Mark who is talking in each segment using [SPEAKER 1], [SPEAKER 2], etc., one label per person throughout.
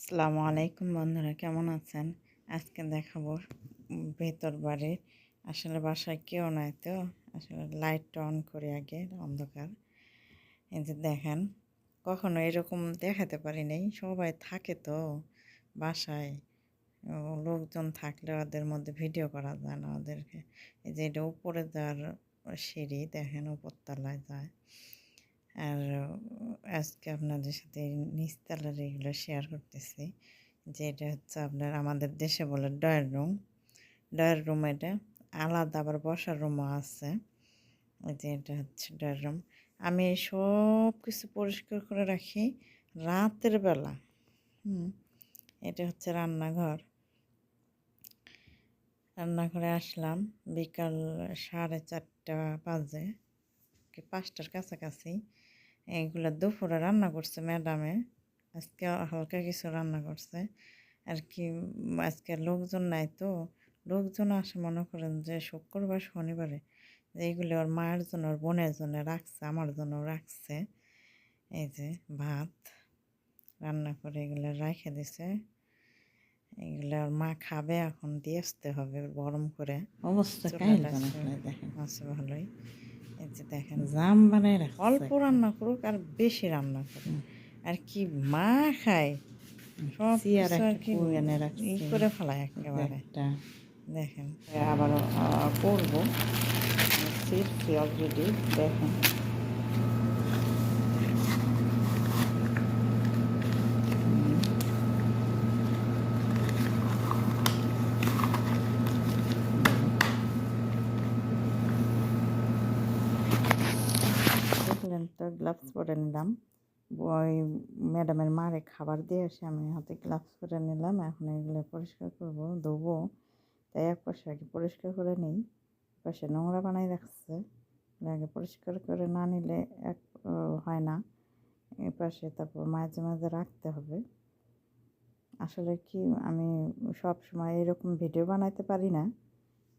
[SPEAKER 1] আসসালামু আলাইকুম বন্ধুরা, কেমন আছেন? আজকে দেখাবো ভেতর বাড়ির। আসলে বাসায় কেউ নাই তো, আসলে লাইটটা অন করে আগে অন্ধকার। এই যে দেখেন, কখনো এরকম দেখাতে পারি নাই। সবাই থাকে তো বাসায়, লোকজন থাকলে ওদের মধ্যে ভিডিও করা যায় না ওদেরকে। এই যে এটা উপরে যাওয়ার সিঁড়ি, দেখেন উপরতলায় যায়। আর আজকে আপনাদের সাথে নিচতলার এগুলো শেয়ার করতেছি। যে এটা হচ্ছে আপনার আমাদের দেশে বলে ড্রয়ার রুম। ড্রয়ার রুম এটা আলাদা, আবার বসার রুমও আছে। ওই যে এটা হচ্ছে ড্রয়ার রুম। আমি সব কিছু পরিষ্কার করে রাখি রাতের বেলা। এটা হচ্ছে রান্নাঘর। রান্নাঘরে আসলাম বিকাল 4:30 বাজে, কি 5টার কাছাকাছি। এইগুলো দুপুরে রান্না করছে ম্যাডামে। আজকে হালকা কিছু রান্না করছে আর কি। আজকে লোকজন নাই তো, লোকজন আসে মনে করেন যে শুক্রবার শনিবারে। এইগুলো ওর মায়ের জন্য, ওর বোনের জন্য রাখছে, আমার জন্য রাখছে। এই যে ভাত রান্না করে এগুলো রেখে দিছে। এগুলো ওর মা খাবে, এখন দিয়ে আসতে হবে গরম করে।
[SPEAKER 2] অবস্থা
[SPEAKER 1] চুলাটা
[SPEAKER 2] দেখেন
[SPEAKER 1] আছে ভালোই। এই যে দেখেন,
[SPEAKER 2] জাম বানায় রাখছে
[SPEAKER 1] অল্প রান্না করুক আর বেশি রান্না করুক আর কি, মা খায় সব
[SPEAKER 2] চেয়ার
[SPEAKER 1] কিছু আর
[SPEAKER 2] একটা
[SPEAKER 1] কি,
[SPEAKER 2] এনে
[SPEAKER 1] ই
[SPEAKER 2] রাখছে
[SPEAKER 1] করে ফেলায় একেবারে।
[SPEAKER 2] একটা
[SPEAKER 1] দেখেন
[SPEAKER 2] আবারও করবো ছিটছি অলরেডি দেখেন
[SPEAKER 1] দেখলেন তো, গ্লাভস পরে নিলাম। ওই ম্যাডামের মারে খাবার দিয়ে এসে আমি হাতে গ্লাভস পরে নিলাম। এখন এগুলো পরিষ্কার করব, ধোবো। তাই এক পাশে আগে পরিষ্কার করে নিই, পাশে নোংরা বানাই রাখছে। আগে পরিষ্কার করে না নিলে এক হয় না। এ পাশে তারপর মাঝে মাঝে রাখতে হবে। আসলে কি, আমি সব সময় এরকম ভিডিও বানাইতে পারি না,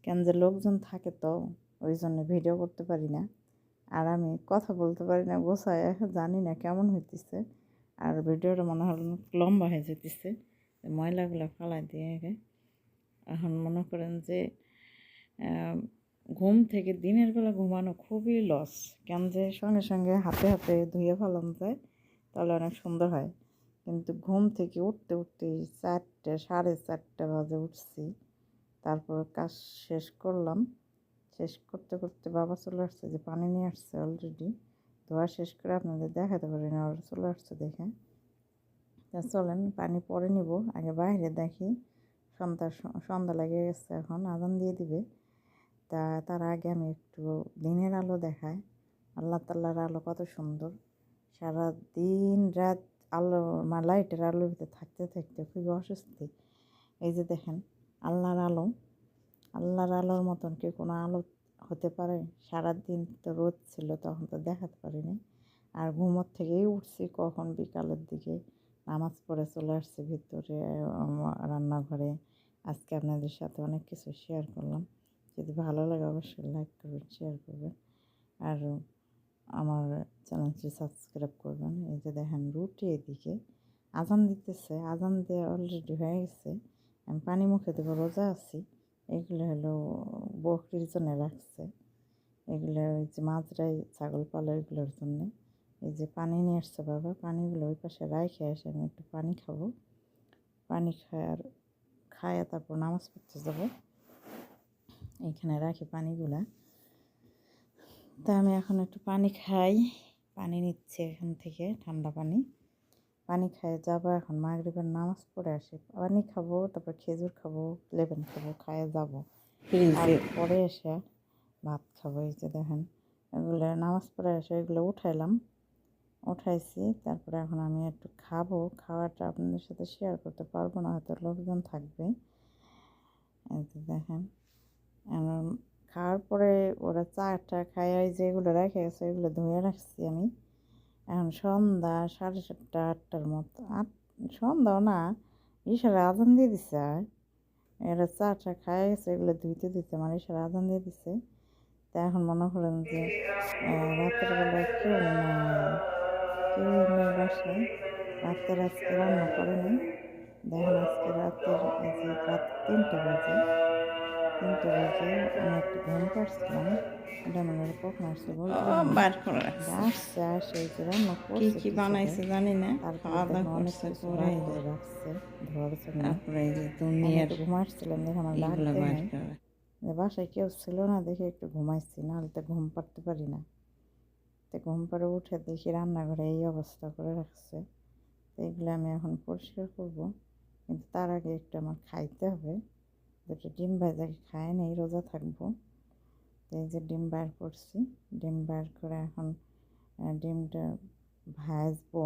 [SPEAKER 1] কেন যে লোকজন থাকে তো, ওই জন্য ভিডিও করতে পারি না। আর আমি কথা বলতে পারি না গোছায়, এখন জানি না কেমন হইতেছে। আর ভিডিওটা মনে হল লম্বা হয়ে যেতেছে। ময়লাগুলো ফালাই দিয়ে এখন মনে করেন যে ঘুম থেকে দিনের বেলা ঘুমানো খুবই লস। কেন যে সঙ্গে সঙ্গে হাতে হাতে ধুয়ে ফেলানো যায়, তাহলে অনেক সুন্দর হয়। কিন্তু ঘুম থেকে উঠতে উঠতে 4টে 4:30 বাজে উঠছি। তারপর কাজ শেষ করলাম। শেষ করতে করতে বাবা চলে আসছে, যে পানি নিয়ে আসছে অলরেডি। ধোয়া শেষ করে আপনাদের দেখাতে পারি না, ওরা চলে আসছে দেখে। তা চলেন পানি পরে নিব, আগে বাইরে দেখি। সন্ধ্যা লেগে গেছে, এখন আজান দিয়ে দিবে। তার আগে আমি একটু দিনের আলো দেখাই। আল্লাহ তাল্লার আলো কত সুন্দর! সারা দিন রাত আলো, লাইটের আলোর ভিতরে থাকতে থাকতে খুবই অস্বস্তি। এই যে দেখেন, আল্লাহর আলো। আল্লাহর আলোর মতন কি কোনো আলো হতে পারে? সারাদিন তো রোদ ছিল, তখন তো দেখাতে পারিনি। আর ঘুমোর থেকেই উঠছি কখন, বিকালের দিকে। নামাজ পড়ে চলে আসছি ভিতরে রান্নাঘরে। আজকে আপনাদের সাথে অনেক কিছু শেয়ার করলাম। যদি ভালো লাগে অবশ্যই লাইক করবেন, শেয়ার করবেন, আর আমার চ্যানেলটি সাবস্ক্রাইব করবেন। এই যে দেখেন, রুটি এদিকে আজান দিতেছে, আজান দেওয়া অলরেডি হয়ে গেছে। আমি পানি মুখে দেবো, রোজা আছি। এগুলো হলো বকরির জন্য রাখছে। এগুলো ওই যে মাজরাই ছাগল পালে, এগুলোর জন্যে। এই যে পানি নিয়ে আসছে বাবা, পানিগুলো ওই পাশে রাইখে এসে আমি একটু পানি খাবো। পানি খায় তারপর নামাজ পড়তে যাবো। এইখানে রাখি পানিগুলা। তা আমি এখন একটু পানি খাই। পানি নিচ্ছে এখান থেকে, ঠান্ডা পানি। পানি খাইয়ে যাবো এখন, মাগরিবের নামাজ পড়ে আসি। পানি খাবো, তারপর খেজুর খাবো, লেবন খাবো, খাইয়ে যাবো। তারপরে এসে ভাত খাবো। এই যে দেখেন, এগুলো নামাজ পড়ে এসে এগুলো উঠাইছি। তারপরে এখন আমি একটু খাবো। খাওয়াটা আপনাদের সাথে শেয়ার করতে পারবো না, হয়তো লোকজন থাকবে। এই যে দেখেন, খাওয়ার পরে ওরা চাটা খায়, যেগুলো রেখে গেছে এগুলো ধুয়ে রাখছি আমি। এখন সন্ধ্যা 7:30 8টার মতো, সন্ধ্যাও না, ইশারা আজান দিয়ে দিছে। এরা চাটা খায় গেছে, এগুলো ধুইতে ধুইতে আমার ইশারা আজান দিয়ে দিছে। তা এখন মনে করেন যে রাতের বেলায় কেউই নাই বাসায়। রাতের আজকে রান্না করে নাই। দেখেন আজকে রাতের এই যে রাত 3টা বাজে আমি একটা ঘুম পাড়ছিলাম। এটা মনে হয় কখন আসছে বলতে পারি না।
[SPEAKER 2] বার করে রাখছে।
[SPEAKER 1] আসছে আসে এই যে রান্না
[SPEAKER 2] কি
[SPEAKER 1] করছে
[SPEAKER 2] কি
[SPEAKER 1] কিছু
[SPEAKER 2] বানাইছে জানি না,
[SPEAKER 1] তারপরে
[SPEAKER 2] খাওয়া দাওয়া
[SPEAKER 1] দেখেন অনেক
[SPEAKER 2] করছে
[SPEAKER 1] কিছু
[SPEAKER 2] পরে
[SPEAKER 1] বার
[SPEAKER 2] এই যে
[SPEAKER 1] করে রাখছে ধোয়ার জন্য।
[SPEAKER 2] তারপরে এই যে
[SPEAKER 1] আমি
[SPEAKER 2] দুনিয়ার
[SPEAKER 1] একটু ঘুমাচ্ছিলাম দেখে আমার ডাক
[SPEAKER 2] এইগুলা
[SPEAKER 1] দেয়
[SPEAKER 2] বার
[SPEAKER 1] নাই।
[SPEAKER 2] করে।
[SPEAKER 1] যে বাসায় কেউ ছিল না দেখে একটু ঘুমাইছি, নাহলে তো ঘুম পাড়তে পারি না। তো ঘুম পাড়ে উঠে দেখি রান্নাঘরে এই অবস্থা করে রাখছে। তো এগুলো আমি এখন পরিষ্কার করব, কিন্তু তার আগে একটু আমার খাইতে হবে। দুটো ডিম ভাজা খায় নেই, রোজা থাকবো। তো এই যে ডিম বার করছি, ডিম বার করে এখন ডিমটা ভাজবো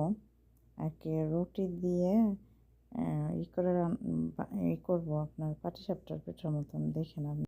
[SPEAKER 1] আর কি রুটি দিয়ে ই করে ই করবো আপনার পাটিসাপটার পিঠার মতন, দেখেন আপনি।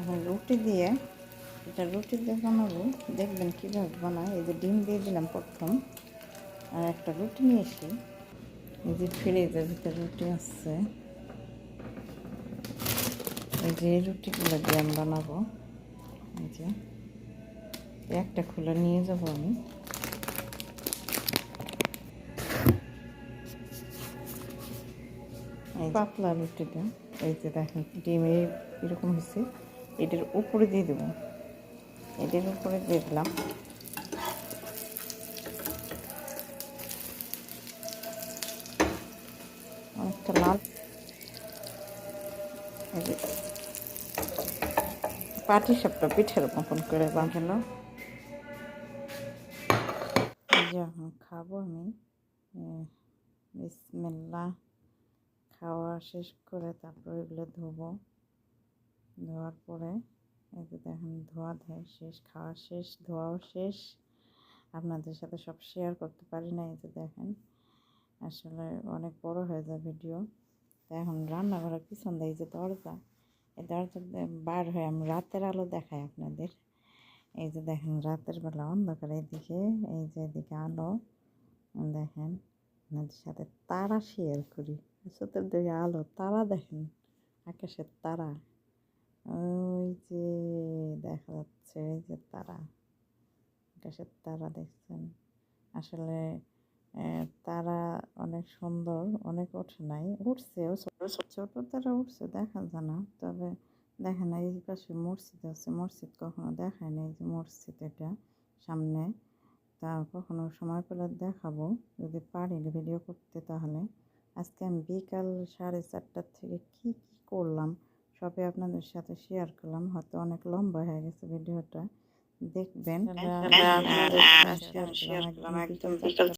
[SPEAKER 1] এখন রুটি দিয়ে বানাবো, দেখবেন কীভাবে বানায়। এই যে ডিম দিয়ে দিলাম প্রথম, আর একটা রুটি নিয়ে এসি। এই যে ফ্রিজের ভিতরে রুটি আছে, এই যে এই রুটিগুলো দিয়ে আমি বানাবো। এই যে একটা খুলে নিয়ে যাবো আমি। এই পাতলা রুটিটা এই যে দেখেন ডিম এরকম হয়েছে, এটার উপরে দিয়ে দেবো। এটার উপরে দিয়ে দিলাম। অনেকটা লাল, এই যে পাটিসাপটা পিঠের মতন করে বানালো। এই যে এখন খাবো আমি। বিসমিল্লাহ। খাওয়া শেষ করে তারপরে এগুলো ধোবো। ধোয়ার পরে এই যে দেখেন ধোয়া ধায় শেষ, খাওয়া শেষ, ধোয়াও শেষ। আপনাদের সাথে সব শেয়ার করতে পারি না। এই যে দেখেন আসলে অনেক বড় হয়ে যায় ভিডিও। তো এখন রান্নাঘরের পিছন দিয়ে এই যে দরজা, এই দরজা বার হয়ে আমি রাতের আলো দেখাই আপনাদের। এই যে দেখেন রাতের বেলা অন্ধকার, এদিকে এই যে এদিকে আলো। দেখেন আপনাদের সাথে তারা শেয়ার করি, চতুর্দিকে আলো, তারা দেখেন, আকাশের তারা। ওই যে দেখা যাচ্ছে এই যে তারা, আকাশের তারা দেখছেন। আসলে তারা অনেক সুন্দর, অনেক ওঠে নাই, উঠছেও ছোট তারা উঠছে, দেখা যায় না। তবে দেখেন এই পাশে মসজিদ আছে, মসজিদ কখনো দেখায় না। এই যে মসজিদ এটা সামনে, তা কখনো সময় পেলে দেখাবো যদি পারি ভিডিও করতে। তাহলে আজকে আমি বিকাল 4:30টার থেকে কি কি করলাম সবই আপনাদের সাথে শেয়ার করলাম। হয়তো অনেক লম্বা হয়ে গেছে ভিডিওটা, দেখবেন। শেয়ার করলাম একদম বিকাল